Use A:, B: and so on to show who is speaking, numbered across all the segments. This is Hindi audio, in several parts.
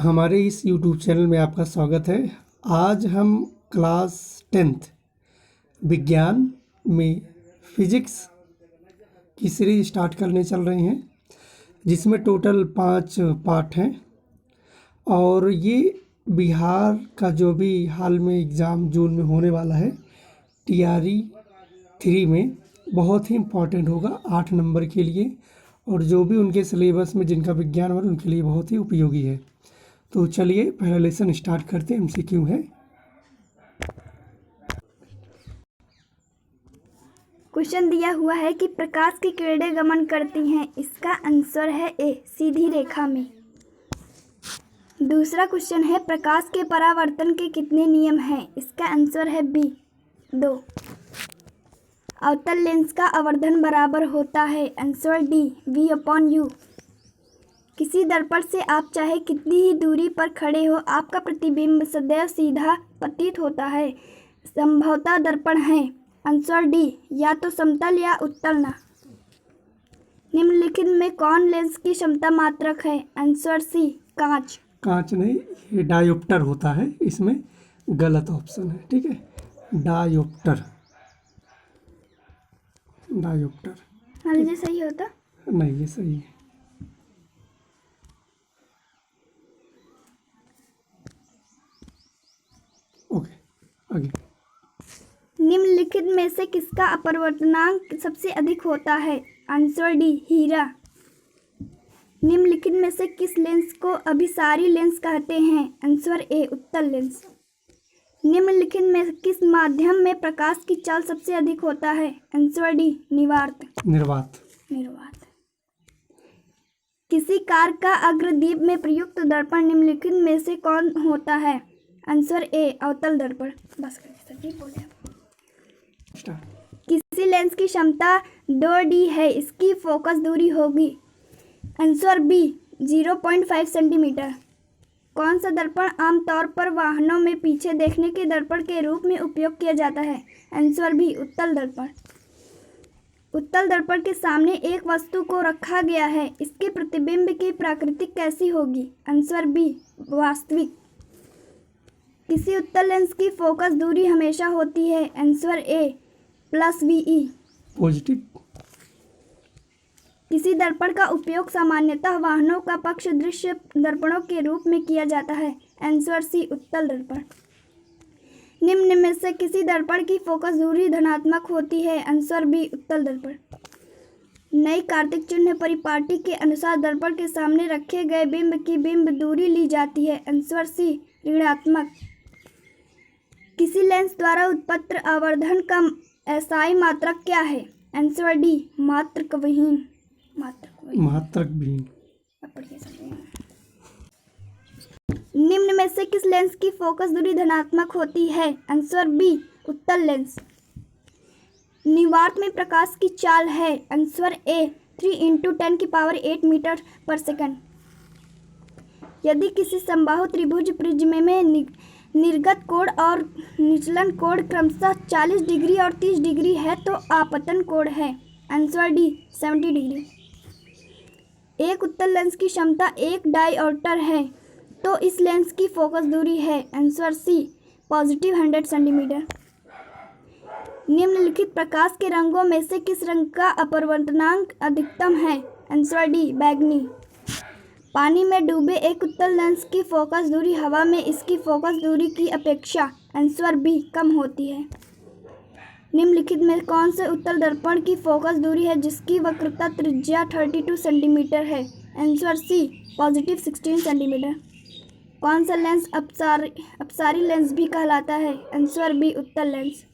A: हमारे इस YouTube चैनल में आपका स्वागत है। आज हम क्लास 10th विज्ञान में फिजिक्स की सीरीज स्टार्ट करने चल रहे हैं, जिसमें टोटल 5 पार्ट हैं। और ये बिहार का जो भी हाल में एग्ज़ाम जून में होने वाला है TRE 3 में, बहुत ही इम्पॉर्टेंट होगा 8 नंबर के लिए, और जो भी उनके सिलेबस में जिनका विज्ञान वाला उनके लिए बहुत ही उपयोगी है। तो चलिए पहला लेसन स्टार्ट करते हैं। MCQ है।
B: क्वेश्चन दिया हुआ है कि प्रकाश की किरणें गमन करती हैं। इसका आंसर है ए, सीधी रेखा में। दूसरा क्वेश्चन है प्रकाश के परावर्तन के कितने नियम हैं। इसका आंसर है बी, 2। अवतल लेंस का आवर्धन बराबर होता है। Answer D, V/U। किसी दर्पण से आप चाहे कितनी ही दूरी पर खड़े हो, आपका प्रतिबिंब सदैव सीधा प्रतीत होता है। संभवतः दर्पण है। आंसर डी, या तो समतल या उत्तल। निम्नलिखित में कौन लेंस की क्षमता मात्रक है। आंसर सी, कांच।
A: कांच नहीं, ये डायोप्टर होता है। इसमें गलत ऑप्शन है, ठीक है। डायोप्टर
B: मान लीजिए सही होता।
A: नहीं, ये सही है। ओके, आगे।
B: निम्नलिखित में से किसका अपवर्तनांक सबसे अधिक होता है। आंसर डी, हीरा। निम्नलिखित में से किस लेंस को अभिसारी लेंस कहते हैं। आंसर ए, उत्तल लेंस। निम्नलिखित में किस माध्यम में प्रकाश की चाल सबसे अधिक होता है। आंसर डी,
A: निर्वात।
B: किसी कार का अग्रदीप में प्रयुक्त दर्पण निम्नलिखित में से कौन होता है। आंसर ए, अवतल दर्पण। बस बोले। किसी लेंस की क्षमता 2D है, इसकी फोकस दूरी होगी। Answer B, 0.5 centimetre. कौन सा दर्पण आमतौर पर वाहनों में पीछे देखने के दर्पण के रूप में उपयोग किया जाता है। आंसर बी, उत्तल दर्पण। उत्तल दर्पण के सामने एक वस्तु को रखा गया है, इसके प्रतिबिंब की प्रकृति कैसी होगी। आंसर बी, वास्तविक। किसी उत्तल लेंस की फोकस दूरी हमेशा होती है। आंसर ए, +VE,
A: पॉजिटिव। किसी
B: दर्पण का उपयोग सामान्यतः वाहनों का पक्ष दृश्य दर्पणों के रूप में किया जाता है। आंसर सी, उत्तल दर्पण। निम्न में से किसी दर्पण की फोकस दूरी धनात्मक होती है। आंसर बी, उत्तल दर्पण। नई कार्तिक चिन्ह परिपाटी के अनुसार दर्पण के सामने रखे गए बिंब की बिंब दूरी ली जाती है। आंसर सी, ऋणात्मक। किसी लेंस द्वारा उत्पन्न आवर्धन का SI मात्रक क्या है। आंसर डी, मात्रक विहीन। निम्न में से किस लेंस की फोकस दूरी धनात्मक होती है। आंसर बी, उत्तल लेंस। निवार्त में प्रकाश की चाल है। आंसर ए, 3 × 10⁸ मीटर पर सेकंड। यदि किसी समबाहु त्रिभुज प्रिज्म में निर्गत कोण और निचलन कोण क्रमशः 40 डिग्री और 30 डिग्री है तो आपतन कोण है। Answer D, 70 degree. एक उत्तल लेंस की क्षमता 1 डायऑप्टर है, तो इस लेंस की फोकस दूरी है। Answer C, +100 centimetre. निम्नलिखित प्रकाश के रंगों में से किस रंग का अपवर्तनांक अधिकतम है। आंसर डी, बैंगनी। पानी में डूबे एक उत्तल लेंस की फोकस दूरी हवा में इसकी फोकस दूरी की अपेक्षा आंसर बी, कम होती है। निम्नलिखित में कौन से उत्तल दर्पण की फोकस दूरी है जिसकी वक्रता त्रिज्या 32 सेंटीमीटर है। Answer C, +16 centimetre. कौन सा लेंस अपसारी लेंस भी कहलाता है। आंसर बी, उत्तल लेंस।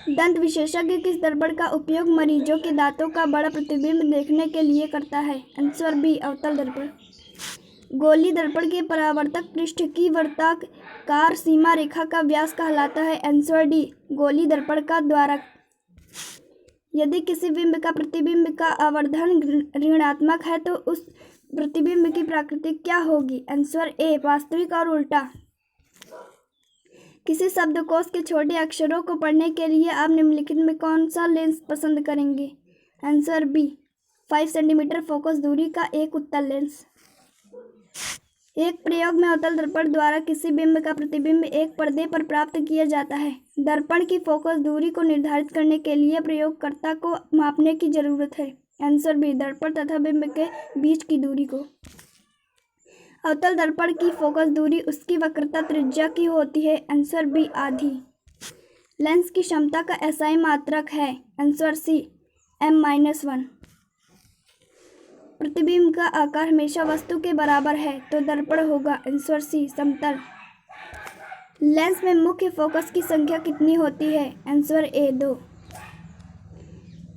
B: दंत विशेषज्ञ किस दर्पण का उपयोग मरीजों के दांतों का बड़ा प्रतिबिंब देखने के लिए करता है। आंसर बी, अवतल दर्पण। गोली दर्पण के परावर्तक पृष्ठ की वर्ताकार सीमा रेखा का व्यास कहलाता है। आंसर डी, गोली दर्पण का द्वारक। यदि किसी बिंब का प्रतिबिंब का आवर्धन ऋणात्मक है तो उस प्रतिबिंब की प्रकृति क्या होगी। आंसर ए, वास्तविक और उल्टा। किसी शब्दकोश के छोटे अक्षरों को पढ़ने के लिए आप निम्नलिखित में कौन सा लेंस पसंद करेंगे। आंसर बी, 5 सेंटीमीटर फोकस दूरी का एक उत्तल लेंस। एक प्रयोग में अवतल दर्पण द्वारा किसी बिंब का प्रतिबिंब एक पर्दे पर प्राप्त किया जाता है। दर्पण की फोकस दूरी को निर्धारित करने के लिए प्रयोगकर्ता को मापने की जरूरत है। आंसर बी, दर्पण तथा बिंब के बीच की दूरी को। अवतल दर्पण की फोकस दूरी उसकी वक्रता त्रिज्या की होती है। आंसर बी, आधी। लेंस की क्षमता का एसआई मात्रक है। Answer C, m-1। प्रतिबिंब का आकार हमेशा वस्तु के बराबर है तो दर्पण होगा। आंसर सी, समतल। लेंस में मुख्य फोकस की संख्या कितनी होती है? आंसर ए, 2।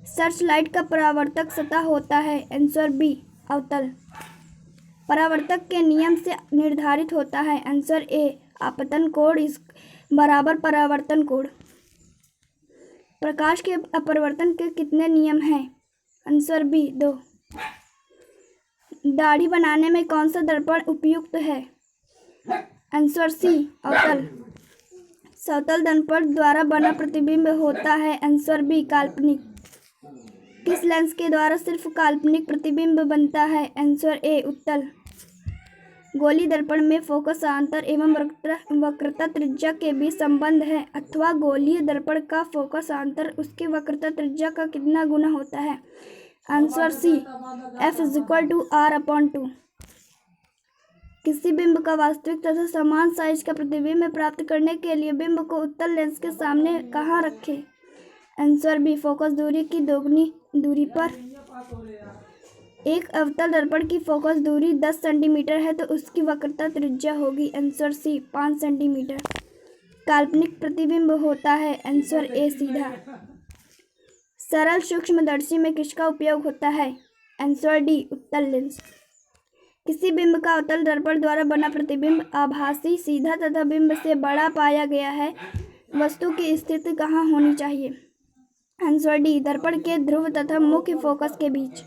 B: सर्च लाइट का परावर्तक सतह होता है। आंसर बी, अवतल। परावर्तक के नियम से निर्धारित होता है। आंसर ए, आपतन कोण इस बराबर परावर्तन कोण। प्रकाश के अपवर्तन के कितने नियम हैं? Answer B, 2। दाढ़ी बनाने में कौन सा दर्पण उपयुक्त है? आंसर सी, अवतल। समतल दर्पण द्वारा बना प्रतिबिंब होता है। आंसर बी, काल्पनिक। किस लेंस के द्वारा सिर्फ काल्पनिक प्रतिबिंब बनता है? आंसर ए, उत्तल। गोली दर्पण में फोकस अंतर एवं वक्रता त्रिज्या के बीच संबंध है अथवा गोलीय दर्पण का फोकस अंतर उसकी वक्रता त्रिज्या का कितना गुना होता है? Answer C, F=R/2। किसी बिंब का वास्तविक तथा समान साइज का प्रतिबिंब प्राप्त करने के लिए बिंब को उत्तल लेंस के सामने कहाँ रखें? आंसर बी, फोकस दूरी की दोगुनी दूरी पर। एक अवतल दर्पण की फोकस दूरी 10 सेंटीमीटर है तो उसकी वक्रता त्रिज्या होगी। Answer C, 5 centimetre. काल्पनिक प्रतिबिंब होता है। आंसर ए, सीधा। सरल सूक्ष्मदर्शी में किसका उपयोग होता है? आंसर डी, उत्तल लेंस। किसी बिंब का अवतल दर्पण द्वारा बना प्रतिबिंब आभासी, सीधा तथा बिंब से बड़ा पाया गया है। वस्तु की स्थिति कहाँ होनी चाहिए? आंसर डी, दर्पण के ध्रुव तथा मुख्य फोकस के बीच।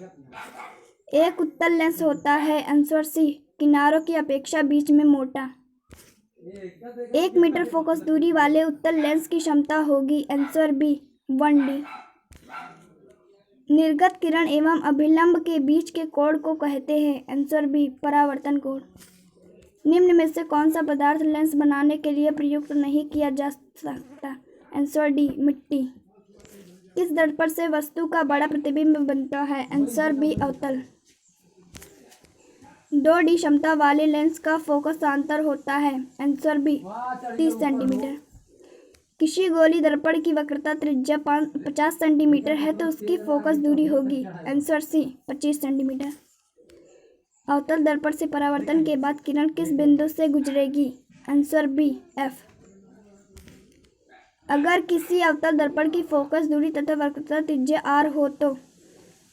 B: एक उत्तल लेंस होता है। आंसर सी, किनारों की अपेक्षा बीच में मोटा। 1 मीटर फोकस दूरी वाले उत्तल लेंस की क्षमता होगी। Answer B, 1D। निर्गत किरण एवं अभिलंब के बीच के कोण को कहते हैं। आंसर बी, परावर्तन कोण। निम्न में से कौन सा पदार्थ लेंस बनाने के लिए प्रयुक्त नहीं किया जा सकता? आंसर डी, मिट्टी। किस दर्पण से वस्तु का बड़ा प्रतिबिंब बनता है? आंसर बी, अवतल। 2D क्षमता वाले लेंस का फोकस अंतर होता है। Answer B, 30 centimetre. किसी गोली दर्पण की वक्रता त्रिज्या 50 सेंटीमीटर है तो उसकी फोकस दूरी होगी। Answer C, 25 centimetre. अवतल दर्पण से परावर्तन के बाद किरण किस बिंदु से गुजरेगी? Answer B, F। अगर किसी अवतल दर्पण की फोकस दूरी तथा वक्रता त्रिज्या R हो तो?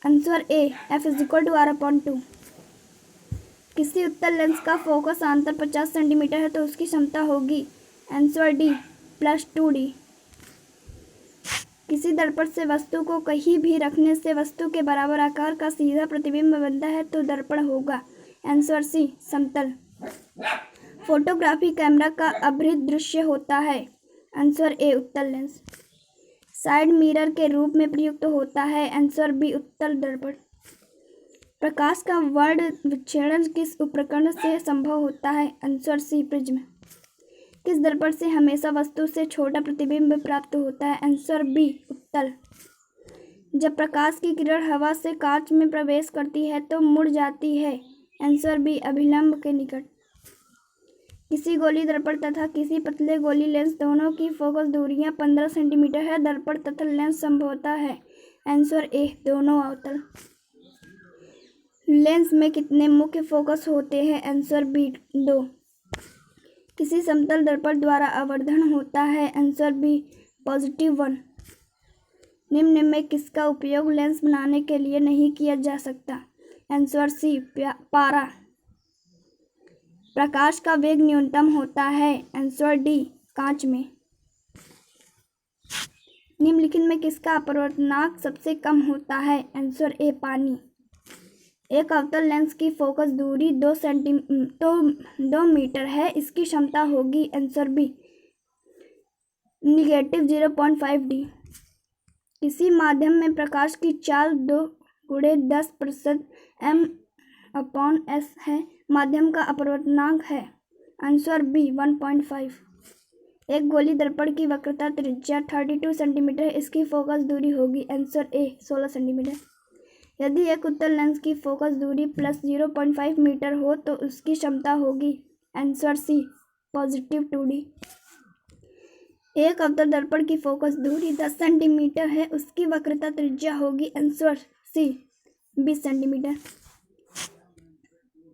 B: Answer A, F=R/2। किसी उत्तल लेंस का फोकस अंतर 50 सेंटीमीटर है तो उसकी क्षमता होगी। Answer D, +2D। किसी दर्पण से वस्तु को कहीं भी रखने से वस्तु के बराबर आकार का सीधा प्रतिबिंब बनता है तो दर्पण होगा। आंसर सी, समतल। फोटोग्राफी कैमरा का अवृत दृश्य होता है। आंसर ए, उत्तल लेंस। साइड मिरर के रूप में प्रयुक्त होता है। आंसर बी, उत्तल दर्पण। प्रकाश का वर्ण विच्छेदन किस उपकरण से संभव होता है? Answer C, prism. किस दर्पण से हमेशा वस्तु से छोटा प्रतिबिंब प्राप्त होता है? आंसर बी, उत्तल। जब प्रकाश की किरण हवा से कांच में प्रवेश करती है तो मुड़ जाती है। आंसर बी, अभिलंब के निकट। किसी गोली दर्पण तथा किसी पतले गोली लेंस दोनों की फोकस दूरियां 15 सेंटीमीटर है। दर्पण तथा लेंस संभवतः है। आंसर ए, दोनों अवतल। लेंस में कितने मुख्य फोकस होते हैं? Answer B, 2। किसी समतल दर्पण द्वारा आवर्धन होता है? Answer B, +1। निम्न में किसका उपयोग लेंस बनाने के लिए नहीं किया जा सकता? आंसर सी, पारा। प्रकाश का वेग न्यूनतम होता है। आंसर डी, कांच में। निम्नलिखित में किसका अपवर्तनांक सबसे कम होता है? आंसर ए, पानी। एक अवतल लेंस की फोकस दूरी 2 मीटर है, इसकी क्षमता होगी। Answer B, -0.5D। किसी माध्यम में प्रकाश की चाल 2 × 10 m/s है। माध्यम का अपवर्तनांक है? Answer B 1.5। एक गोली दर्पण की वक्रता त्रिज्या 32 सेंटीमीटर है, इसकी फोकस दूरी होगी? Answer A 16 centimetre. यदि एक उत्तल लेंस की फोकस दूरी प्लस 0.5 मीटर हो तो उसकी क्षमता होगी? Answer C positive 2D। एक अवतल दर्पण की फोकस दूरी 10 सेंटीमीटर है, उसकी वक्रता त्रिज्या होगी? Answer C 20 centimetre.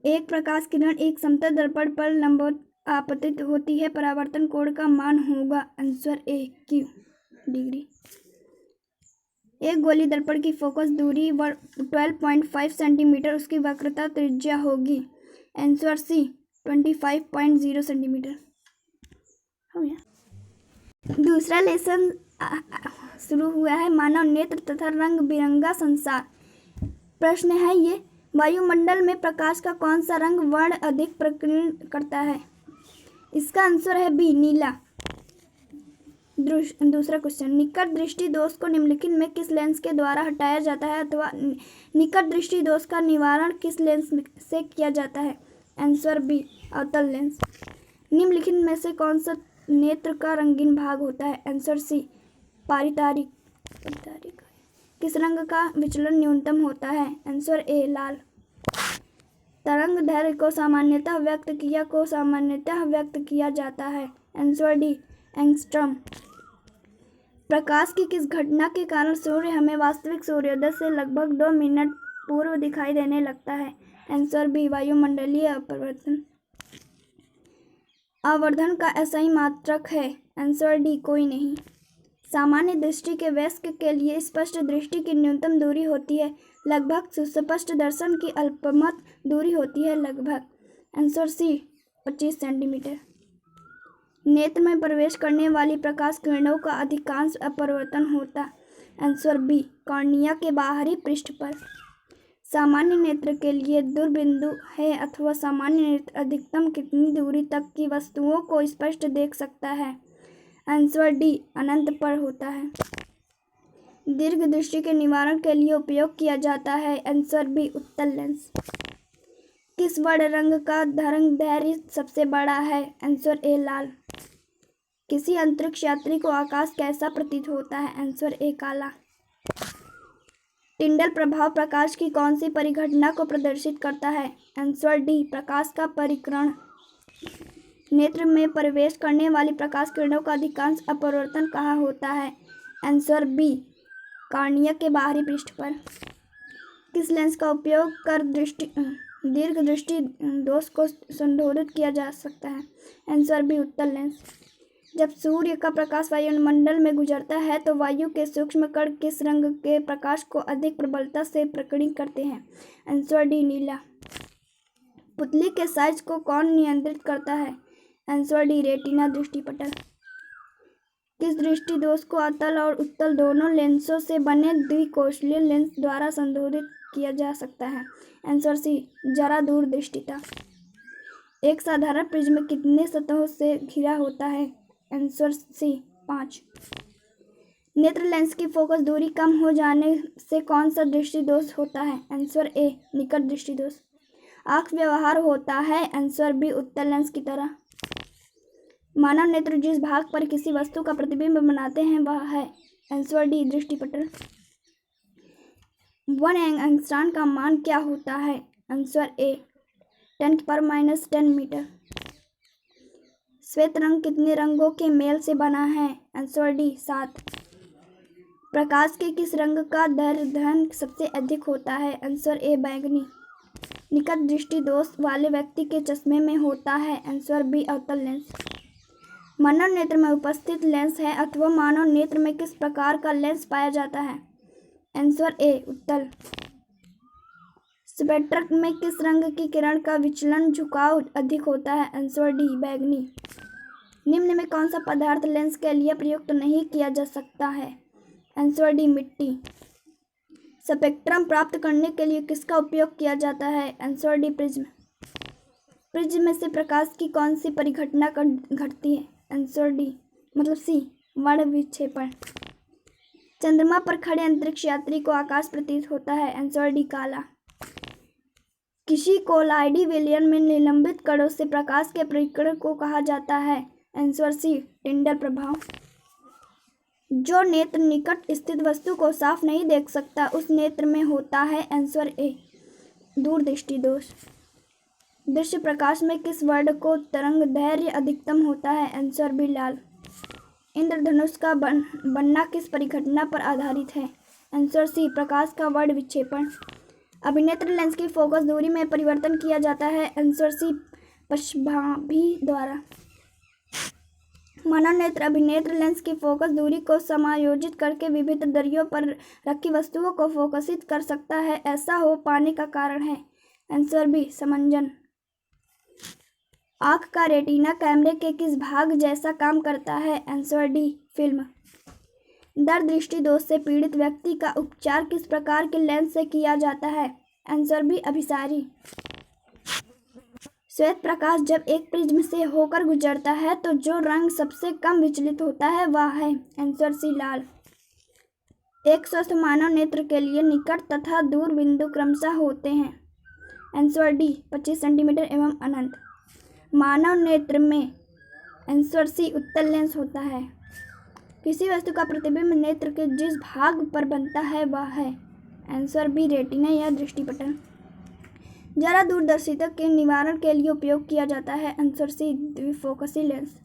B: एक प्रकाश किरण एक समतल दर्पण पर लंबवत आपतित होती है, परावर्तन कोण का मान होगा? Answer A Q degree. एक गोली दर्पण की फोकस दूरी 12.5 सेंटीमीटर, उसकी वक्रता त्रिज्या होगी? Answer C 25.0 centimetre. हो गया। दूसरा लेसन शुरू हुआ है, मानव नेत्र तथा रंग बिरंगा संसार। प्रश्न है ये, वायुमंडल में प्रकाश का कौन सा रंग वर्ण अधिक प्रकीर्ण करता है? इसका आंसर है बी नीला। दूसरा क्वेश्चन, निकट दृष्टि दोष को निम्नलिखित में किस लेंस के द्वारा हटाया जाता है, अथवा निकट दृष्टि दोष का निवारण किस लेंस से किया जाता है? आंसर बी अवतल लेंस। निम्नलिखित में से कौन सा नेत्र का रंगीन भाग होता है? आंसर सी पारितारिक। किस रंग का विचलन न्यूनतम होता है? आंसर ए लाल। तरंग दैर्घ्य को सामान्यतः व्यक्त किया जाता है? Answer D angstrom. प्रकाश की किस घटना के कारण सूर्य हमें वास्तविक सूर्योदय से लगभग 2 मिनट पूर्व दिखाई देने लगता है? आंसर बी वायुमंडलीय अपवर्तन। आवर्धन का SI मात्रक है? आंसर डी कोई नहीं। सामान्य दृष्टि के वयस्क के लिए स्पष्ट दृष्टि की न्यूनतम दूरी होती है लगभग, सुस्पष्ट दर्शन की अल्पमत दूरी होती है लगभग? Answer C 25 centimetre. नेत्र में प्रवेश करने वाली प्रकाश किरणों का अधिकांश अपवर्तन होता? आंसर बी कॉर्निया के बाहरी पृष्ठ पर। सामान्य नेत्र के लिए दूरबिंदु है, अथवा सामान्य नेत्र अधिकतम कितनी दूरी तक की वस्तुओं को स्पष्ट देख सकता है? आंसर डी अनंत पर होता है। दीर्घ दृष्टि के निवारण के लिए उपयोग किया जाता है? आंसर बी उत्तल लेंस। किस वर्ण रंग का तरंग दैर्घ्य सबसे बड़ा है? आंसर ए लाल। किसी अंतरिक्ष यात्री को आकाश कैसा प्रतीत होता है? आंसर ए काला। टिंडल प्रभाव प्रकाश की कौन सी परिघटना को प्रदर्शित करता है? आंसर डी प्रकाश का परिकर्ण। नेत्र में प्रवेश करने वाली प्रकाश किरणों का अधिकांश अपवर्तन कहाँ होता है? आंसर बी कॉर्निया के बाहरी पृष्ठ पर। किस लेंस का उपयोग कर दीर्घ दृष्टि दोष को संशोधित किया जा सकता है? आंसर बी उत्तल लेंस। जब सूर्य का प्रकाश वायुमंडल में गुजरता है तो वायु के सूक्ष्म कण किस रंग के प्रकाश को अधिक प्रबलता से प्रकीर्णित करते हैं? आंसर डी नीला। पुतली के साइज को कौन नियंत्रित करता है? आंसर डी रेटिना दृष्टिपटल। किस दृष्टि दोष को अतल और उत्तल दोनों लेंसों से बने द्विकोणीय लेंस द्वारा संशोधित किया जा सकता है? आंसर सी जरा दूरदृष्टिता। एक साधारण प्रिज्म कितने सतहों से घिरा होता है? Answer C 5। नेत्र लेंस की फोकस दूरी कम हो जाने से कौन सा दृष्टि दोष होता है? आंसर ए निकट दृष्टि दोष। आंख व्यवहार होता है? आंसर बी उत्तल लेंस की तरह। मानव नेत्र जिस भाग पर किसी वस्तु का प्रतिबिंब बनाते हैं वह है? Answer D दृष्टिपटल। 1 एंगस्ट्रॉम का मान क्या होता है? Answer A 10⁻⁻10 metre. श्वेत रंग कितने रंगों के मेल से बना है? Answer D 7। प्रकाश के किस रंग का दैर्घ्य सबसे अधिक होता है? आंसर ए बैंगनी। निकट दृष्टि दोष वाले व्यक्ति के चश्मे में होता है? आंसर बी अवतल लेंस। मानव नेत्र में उपस्थित लेंस है, अथवा मानव नेत्र में किस प्रकार का लेंस पाया जाता है? आंसर ए उत्तल। स्पेक्ट्रम में किस रंग की किरण का विचलन झुकाव अधिक होता है? आंसर डी बैंगनी। निम्न में कौन सा पदार्थ लेंस के लिए प्रयुक्त नहीं किया जा सकता है? आंसर डी मिट्टी। स्पेक्ट्रम प्राप्त करने के लिए किसका उपयोग किया जाता है? Answer D prism. प्रिज्म में से प्रकाश की कौन सी परिघटना घटती है? आंसर डी मतलब सी वर्ण विक्षेपण। चंद्रमा पर खड़े अंतरिक्ष यात्री को आकाश प्रतीत होता है? आंसर डी काला। किसी कोलाइडी विलयन में निलंबित कणों से प्रकाश के परिकरण को कहा जाता है। आंसर सी, टिंडल प्रभाव। जो नेत्र निकट स्थित वस्तु को साफ नहीं देख सकता उस नेत्र में होता है। आंसर ए, दूरदृष्टि दोष। दृश्य प्रकाश में किस वर्ण को तरंग दैर्घ्य अधिकतम होता है? आंसर बी, लाल। इंद्रधनुष का बनना किस परिघटना पर आधारित है? आंसर सी, प्रकाश का वर्ण विक्षेपण। अभिनेत्र लेंस की फोकस दूरी में परिवर्तन किया जाता है। आंसर सी, पश्चभाभी द्वारा। मानव नेत्र अभिनेत्र लेंस की फोकस दूरी को समायोजित करके विभिन्न दरियों पर रखी वस्तुओं को फोकसित कर सकता है। ऐसा हो पाने का कारण है? आंसर बी, समंजन। आँख का रेटिना कैमरे के किस भाग जैसा काम करता है? Answer D, film. दर्द दृष्टि दोष से पीड़ित व्यक्ति का उपचार किस प्रकार के लेंस से किया जाता है? आंसर बी, अभिसारी। श्वेत प्रकाश जब एक प्रिज्म से होकर गुजरता है तो जो रंग सबसे कम विचलित होता है वह है? आंसर सी, लाल। एक स्वस्थ मानव नेत्र के लिए निकट तथा दूर बिंदु क्रमशः होते हैं। आंसर डी, 25 सेंटीमीटर एवं अनंत। मानव नेत्र में आंसर सी, उत्तल लेंस होता है। किसी वस्तु का प्रतिबिंब नेत्र के जिस भाग पर बनता है वह है? आंसर बी, रेटिना या दृष्टिपटल। जरा दूरदर्शिता के निवारण के लिए उपयोग किया जाता है। आंसर सी, द्विफोकसी लेंस।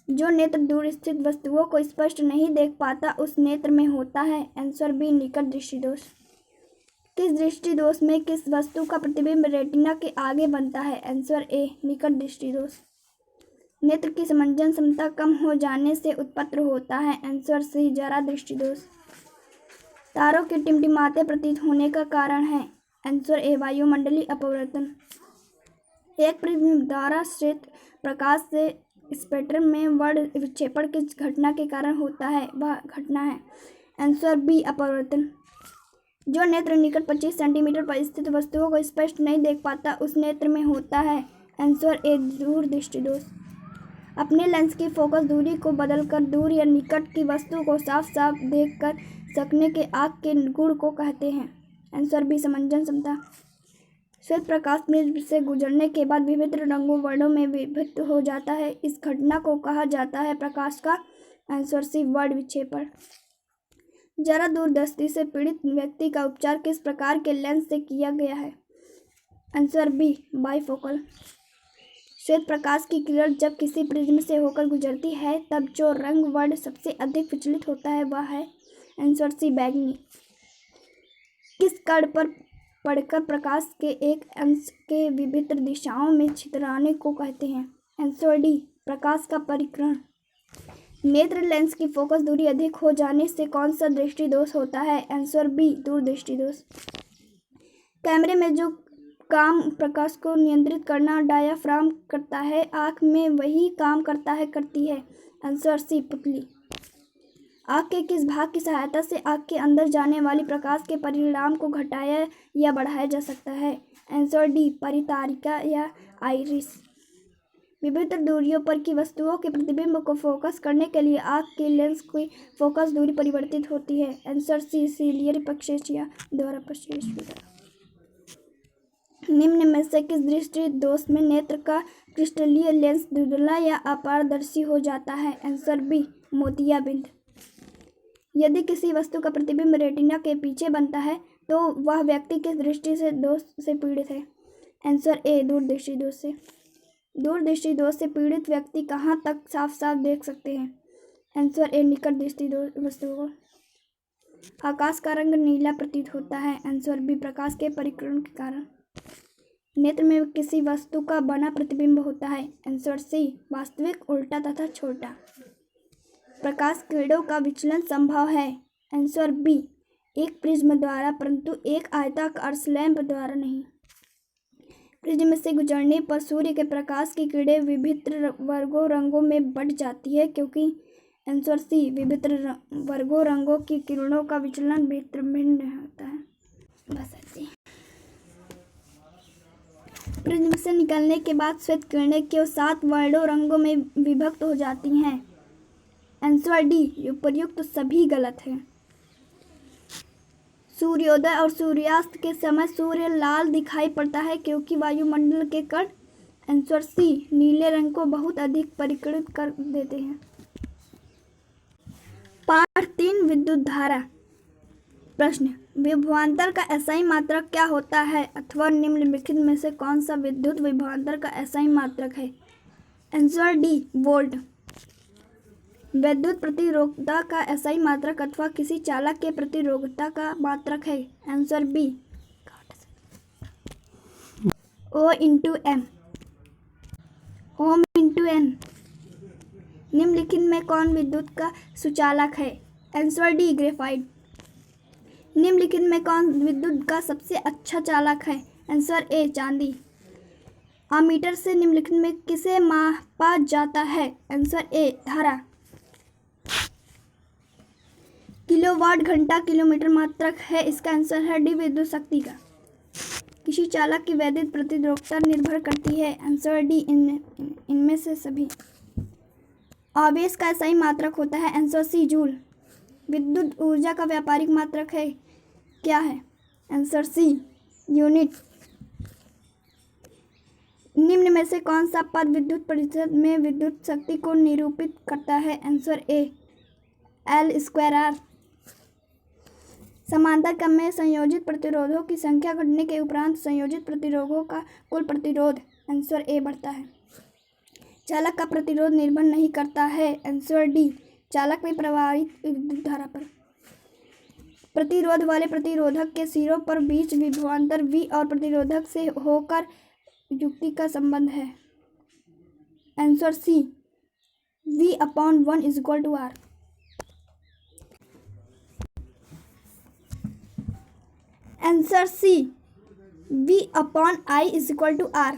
B: जो नेत्र दूर स्थित वस्तुओं को स्पष्ट नहीं देख पाता उस नेत्र में होता है? आंसर बी, निकट दृष्टि दोष। किस दृष्टि दोष में किस वस्तु का प्रतिबिंब रेटिना के आगे बनता है? आंसर ए, निकट दृष्टि दोष। नेत्र की समंजन क्षमता कम हो जाने से उत्पन्न होता है। आंसर सी, जरा दृष्टि दोष। तारों के टिमटिमाते प्रतीत होने का कारण है? आंसर ए, वायुमंडलीय अपवर्तन। एक प्रिज्म द्वारा श्वेत प्रकाश से स्पेक्ट्रम में वर्ण विक्षेपण किस घटना के कारण होता है? वह घटना है? आंसर बी, अपवर्तन। जो नेत्र निकट 25 सेंटीमीटर पर स्थित वस्तुओं को स्पष्ट नहीं देख पाता उस नेत्र में होता है? आंसर ए, दूर दृष्टि दोष। अपने लेंस की फोकस दूरी को बदलकर दूर या निकट की वस्तु को साफ साफ देख कर सकने के आँख के गुण को कहते हैं? आंसर बी, समंजन क्षमता। श्वेत प्रकाश प्रिज्म से गुजरने के बाद विभिन्न रंगों वर्णों में विभक्त हो जाता है। इस घटना को कहा जाता है प्रकाश का? आंसर सी, वर्ण विक्षेपण। जरा दूरदृष्टि से पीड़ित व्यक्ति का उपचार किस प्रकार के लेंस से किया गया है? Answer B, bifocal. श्वेत प्रकाश की किरण जब किसी प्रिज्म से होकर गुजरती है तब जो रंग वर्ण सबसे अधिक विचलित होता है वह है? आंसर सी, बैगनी। किस कण पर पड़कर प्रकाश के एक अंश के विभिन्न दिशाओं में छितराने को कहते हैं? आंसर डी, प्रकाश का परिक्रमण। नेत्र लेंस की फोकस दूरी अधिक हो जाने से कौन सा दृष्टि दोष होता है? आंसर बी, दूरदृष्टि दोष। कैमरे में जो काम प्रकाश को नियंत्रित करना डायाफ्राम करता है आँख में वही काम करती है? आंसर सी, पुतली। आँख के किस भाग की सहायता से आँख के अंदर जाने वाली प्रकाश के परिणाम को घटाया या बढ़ाया जा सकता है? आंसर डी, परितारिका या आइरिस। विभिन्न दूरियों पर की वस्तुओं के प्रतिबिंब को फोकस करने के लिए आँख के लेंस की फोकस दूरी परिवर्तित होती है? आंसर सी, सीलियरी प्रक्षेपण द्वारा प्रक्षेपित। निम्न में से किस दृष्टि दोष में नेत्र का क्रिस्टलीय लेंस धुंधला या अपारदर्शी हो जाता है? आंसर बी, मोतियाबिंद। यदि किसी वस्तु का प्रतिबिंब रेटिना के पीछे बनता है तो वह व्यक्ति किस दृष्टि से दोष से पीड़ित है? आंसर ए, दूरदृष्टि दोष से। दूरदृष्टि दोष से पीड़ित व्यक्ति कहाँ तक साफ साफ देख सकते हैं? आंसर ए, निकट दृष्टि वस्तुओं को। आकाश का रंग नीला प्रतीत होता है? आंसर बी, प्रकाश के परिक्रमण के कारण। नेत्र में किसी वस्तु का बना प्रतिबिंब होता है? आंसर सी, वास्तविक, उल्टा तथा छोटा। प्रकाश किरणों का विचलन संभव है? आंसर बी, एक प्रिज्म द्वारा परंतु एक आयताकार लैंप द्वारा नहीं। प्रिज्म से गुजरने पर सूर्य के प्रकाश की किरणें विभिन्न वर्गों रंगों में बढ़ जाती है क्योंकि? आंसर सी, विभिन्न वर्गों रंगों की किरणों का विचलन भिन्न होता है। बस ऐसे। प्रिज्म से निकलने के बाद श्वेत किरणें केवल 7 वर्णों रंगों में विभक्त हो जाती हैं? आंसर डी, उपर्युक्त सभी गलत है। सूर्योदय और सूर्यास्त के समय सूर्य लाल दिखाई पड़ता है क्योंकि वायुमंडल के कण आंसर सी नीले रंग को बहुत अधिक परिष्कृत कर देते हैं। पाठ 3 विद्युत धारा। प्रश्न, विभवांतर का एसआई मात्रक क्या होता है अथवा निम्नलिखित में से कौन सा विद्युत विभवांतर का एसआई मात्रक है? Answer D volt. विद्युत प्रतिरोधकता का एसआई मात्रक अथवा किसी चालक के प्रतिरोधकता का मात्रक है? Answer B O into M, ohm into N. निम्नलिखित में कौन विद्युत का सुचालक है? Answer D graphite. निम्नलिखित में कौन विद्युत का सबसे अच्छा चालक है? आंसर ए चांदी। अमीटर से निम्नलिखित में किसे मापा जाता है? आंसर ए धारा। किलोवाट घंटा किलोमीटर मात्रक है, इसका आंसर है डी विद्युत शक्ति का। किसी चालक की वैद्युत प्रतिरोधकता निर्भर करती है? आंसर डी इनमें से सभी। आवेश का एसआई मात्रक होता है? Answer C joule. विद्युत ऊर्जा का व्यापारिक मात्रक है क्या है? Answer C unit. निम्न में से कौन सा पद विद्युत परिषद में विद्युत शक्ति को निरूपित करता है? Answer A L square R. समांतर क्रम में संयोजित प्रतिरोधों की संख्या घटने के उपरांत संयोजित प्रतिरोधों का कुल प्रतिरोध? आंसर ए बढ़ता है। चालक का प्रतिरोध निर्भर नहीं करता है? आंसर डी चालक में प्रवाहित विद्युत धारा पर। प्रतिरोध वाले प्रतिरोधक के सिरों पर बीच विभवांतर V और प्रतिरोधक से होकर युक्ति का संबंध है? Answer C V/1 = R। Answer C V/I = R।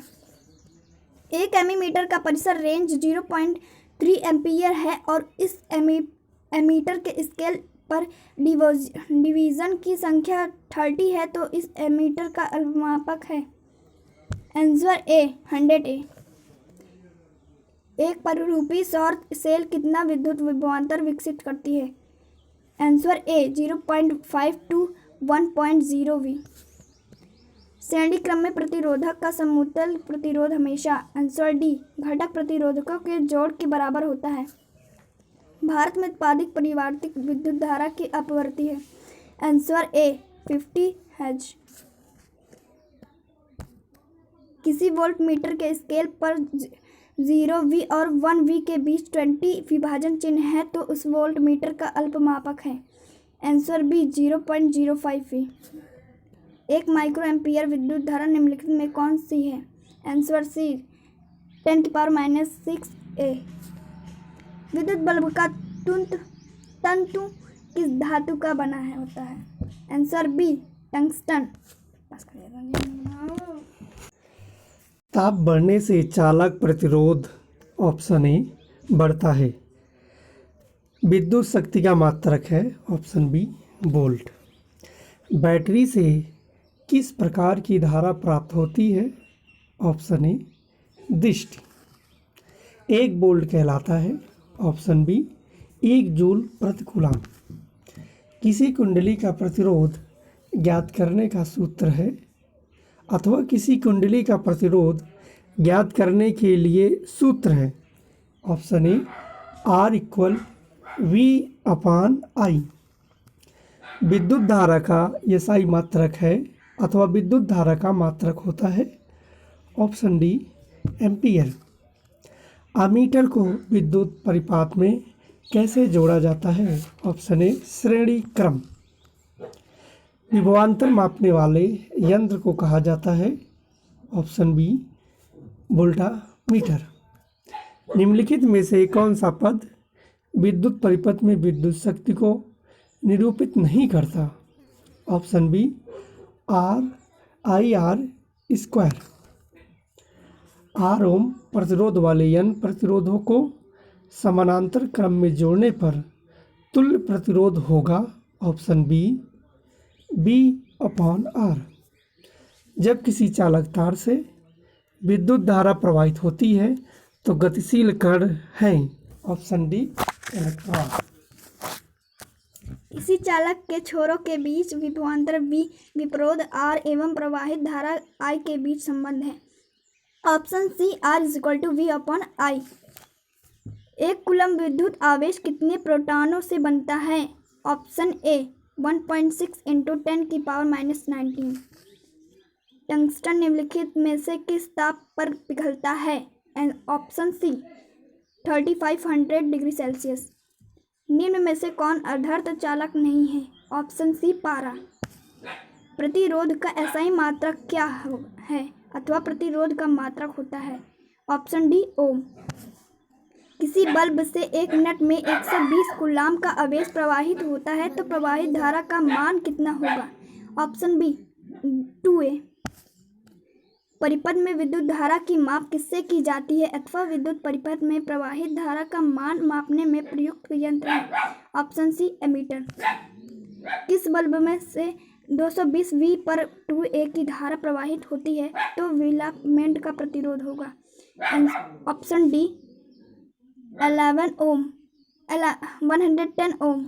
B: एक एमीमीटर का परिसर रेंज 0.3 एम्पीयर है और इस एमीटर के स्केल पर डिवीजन की संख्या 30 है तो इस एमीटर का अल्पमापक है? आंसर ए 100A। एक परिरूपी सौर सेल कितना विद्युत विभवांतर विकसित करती है? Answer A 0.5 to 1.0 V। श्रेणी क्रम में प्रतिरोधक का समतुल्य प्रतिरोध हमेशा? आंसर डी घटक प्रतिरोधकों के जोड़ के बराबर होता है। भारत में उत्पादित परिवर्तित विद्युत धारा की अपवर्ती है? आंसर ए 50 Hz। किसी वोल्ट मीटर के स्केल पर 0V और 1V के बीच 20 विभाजन चिन्ह है तो उस वोल्ट मीटर का अल्पमापक है? Answer B 0.05 V। एक माइक्रो एम्पीयर विद्युत धारा निम्नलिखित में कौन सी है? Answer C 10⁻⁶A। विद्युत बल्ब का तंतु किस धातु का बना है होता है? Answer B tungsten.
A: ताप बढ़ने से चालक प्रतिरोध ऑप्शन ए बढ़ता है। विद्युत शक्ति का मात्रक है ऑप्शन बी वोल्ट। बैटरी से किस प्रकार की धारा प्राप्त होती है? ऑप्शन ए दृष्टि। 1 वोल्ट कहलाता है? ऑप्शन बी 1 जूल प्रति कूलम्ब। किसी कुंडली का प्रतिरोध ज्ञात करने का सूत्र है अथवा किसी कुंडली का प्रतिरोध ज्ञात करने के लिए सूत्र है? ऑप्शन ए R = V/I। विद्युत धारा का एसआई मात्रक है अथवा विद्युत धारा का मात्रक होता है? Option D ampere. अमीटर को विद्युत परिपात में कैसे जोड़ा जाता है? ऑप्शन ए श्रेणी क्रम। विभवांतर मापने वाले यंत्र को कहा जाता है? Option B voltameter. निम्नलिखित में से कौन सा पद विद्युत परिपथ में विद्युत शक्ति को निरूपित नहीं करता? Option B R/I/R²। R ओम प्रतिरोध वाले n प्रतिरोधों को समानांतर क्रम में जोड़ने पर तुल्य प्रतिरोध होगा? Option B V/R। जब किसी चालक तार से विद्युत धारा प्रवाहित होती है तो गतिशील कण हैं? Option D electron.
B: किसी चालक के छोरों के बीच विभवांतर V, विपरोध R एवं प्रवाहित धारा I के बीच संबंध है। Option C R = V/I। एक कूलम्ब विद्युत आवेश कितने प्रोटॉनों से बनता है? ऑप्शन ए 1.6 × 10⁻⁻19। टंगस्टन निम्नलिखित में से किस ताप पर पिघलता है? And option C 3500 degree Celsius. निम्न में से कौन अर्धर्ध चालक नहीं है? ऑप्शन सी पारा। प्रतिरोध का एसआई मात्रक क्या है अथवा प्रतिरोध का मात्रक होता है? ऑप्शन डी ओम। किसी बल्ब से 1 मिनट में 120 कूलाम्ब का आवेश प्रवाहित होता है तो प्रवाहित धारा का मान कितना होगा? Option B 2A। परिपथ में विद्युत धारा की माप किससे की जाती है अथवा विद्युत परिपथ में प्रवाहित धारा का मान मापने में प्रयुक्त यंत्र है? Option C ammeter. किस बल्ब में से 220 V पर 2A की धारा प्रवाहित होती है तो फिलामेंट का प्रतिरोध होगा? ऑप्शन डी 110 ओम।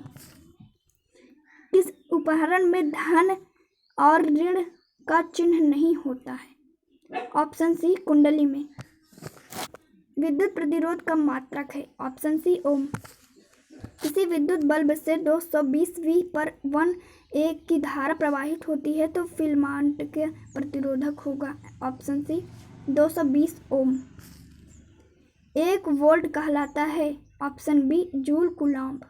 B: किस उपकरण में धन और ऋण का चिन्ह नहीं होता है? ऑप्शन सी कुंडली में। विद्युत प्रतिरोध का मात्रक है? ऑप्शन सी ओम। किसी विद्युत बल्ब से 220 V पर 1A की धारा प्रवाहित होती है तो फिलामेंट के प्रतिरोधक होगा? ऑप्शन सी 220 ओम। 1 वोल्ट कहलाता है? Option B joule coulomb.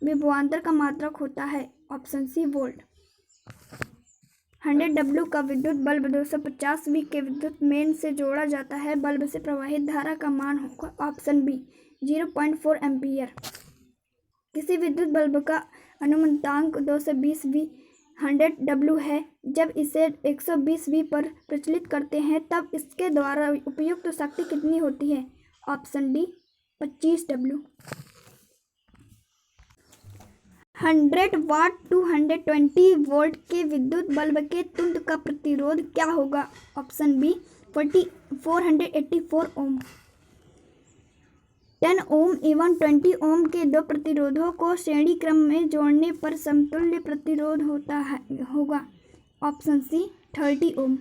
B: विभवांतर का मात्रक होता है? Option C volt. 100 W का विद्युत बल्ब 250 V के विद्युत मेन से जोड़ा जाता है, बल्ब से प्रवाहित धारा का मान होगा? Option B 0.4 ampere. किसी विद्युत बल्ब का अनुमतांक 220 V 100 W है। जब इसे 120 V पर प्रचलित करते हैं तब इसके द्वारा उपयुक्त शक्ति कितनी होती है? Option D 25 W। 100 watt to 120 volt के विद्युत बल्ब के तुंद का प्रतिरोध क्या होगा? ऑप्शन बी 484 ओम। 10 ओम एवं 20 ओम के दो प्रतिरोधों को श्रेणी क्रम में जोड़ने पर समतुल्य प्रतिरोध होगा? ऑप्शन सी 30 ओम।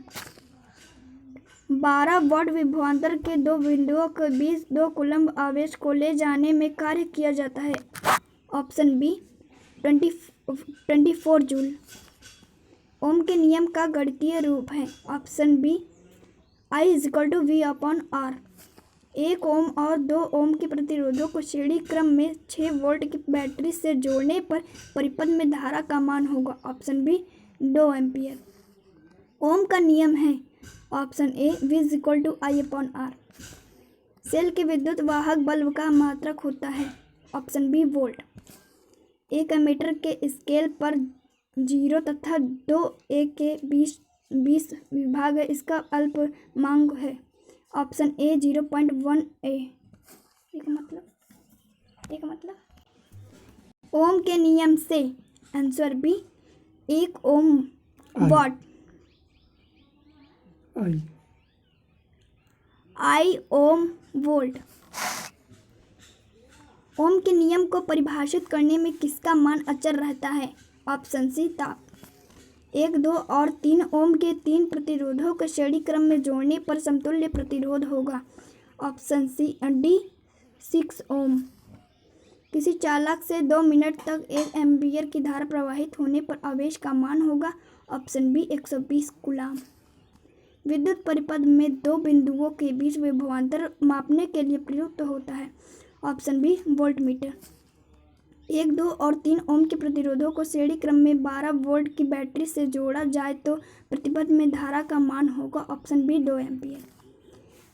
B: 12 वोल्ट विभवांतर के दो बिंदुओं के बीच 2 कूलम्ब आवेश को ले जाने में कार्य किया जाता है? Option B 24 joule. ओम के नियम का गणितीय रूप है? Option B I = V/R। 1 ओम और 2 ओम के प्रतिरोधों को श्रेणी क्रम में 6 वोल्ट की बैटरी से जोड़ने पर परिपथ में धारा का मान होगा? Option B 2 ampere. ओम का नियम है? ऑप्शन ए V = I/R। सेल के विद्युत वाहक बल्ब का मात्रक होता है? Option B volt. 1 एमीटर के स्केल पर 0 तथा 2A के बीच 20 विभाग है, इसका अल्पमांक है? Option A 0.1A। एक मतलब ओम के नियम से answer B 1 ohm watt I ohm volt. Ohm के नियम को परिभाषित करने में किसका मान अचर रहता है? ऑप्शन सी ताप। 1, 2 और 3 ओम के 3 प्रतिरोधों को श्रेणी क्रम में जोड़ने पर समतुल्य प्रतिरोध होगा? ऑप्शन सी डी 6 ओम। किसी चालक से 2 मिनट तक 1 एम्पीयर की धारा प्रवाहित होने पर आवेश का मान होगा? Option B 120 coulomb. विद्युत परिपथ में 2 बिंदुओं के बीच विभवांतर मापने के लिए प्रयुक्त होता है? Option B voltmeter. 1, 2 और 3 ओम के प्रतिरोधों को श्रेणी क्रम में 12 वोल्ट की बैटरी से जोड़ा जाए तो प्रतिपथ में धारा का मान होगा? Option B 2 ampere.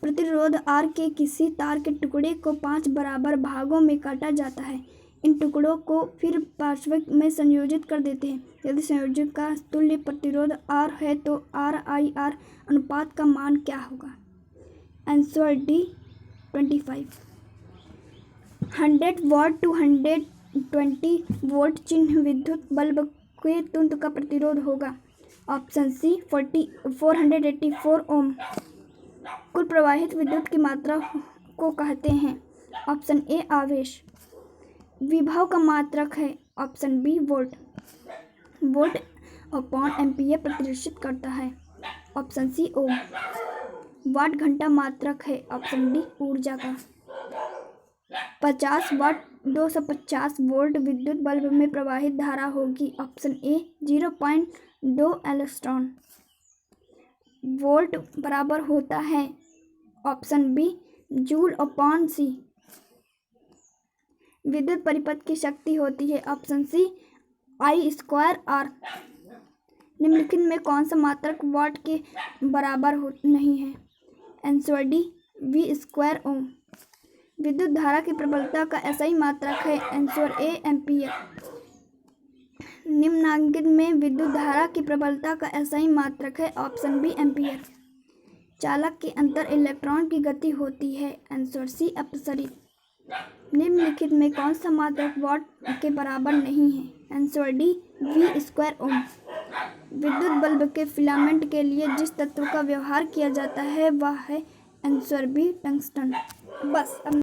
B: प्रतिरोध R के किसी तार के टुकड़े को 5 बराबर भागों में काटा जाता है। इन टुकड़ों को फिर पार्श्विक में संयोजित कर देते हैं। यदि संयोजन का तुल्य प्रतिरोध R है तो RIR अनुपात का मान क्या होगा? Answer D 25। 100 watt to 120 volt चिन्ह विद्युत बल्ब के तुंद का प्रतिरोध होगा? Option C 484 ohm. कुल प्रवाहित विद्युत की मात्रा को कहते हैं? ऑप्शन ए आवेश। विभव का मात्रक है? Option B volt. Volt upon ampere प्रदर्शित करता है। ऑप्शन सी ओम। वाट घंटा मात्रक है। ऑप्शन डी ऊर्जा का। 50 वाट 250 वोल्ट विद्युत बल्ब में प्रवाहित धारा होगी। ऑप्शन ए 0.2 एलेक्ट्रॉन वोल्ट बराबर होता है। Option B joule upon C. विद्युत परिपथ की शक्ति होती है। Option C I²R। निम्नलिखित में कौन सा मात्रक वाट के बराबर नहीं है? आंसर डी V² ओम। विद्युत धारा की प्रबलता का SI मात्रक है। Answer A ampere. निम्नलिखित में विद्युत धारा की प्रबलता का SI मात्रक है। Option B ampere. चालक के अंतर इलेक्ट्रॉन की गति होती है। आंसर सी अपसरित। निम्नलिखित में कौन सा मात्रक वाट के बराबर नहीं है? आंसर डी V² ओम। विद्युत बल्ब के फिलामेंट के लिए जिस तत्व का व्यवहार किया जाता है वह है आंसर बी टंगस्टन। बस अब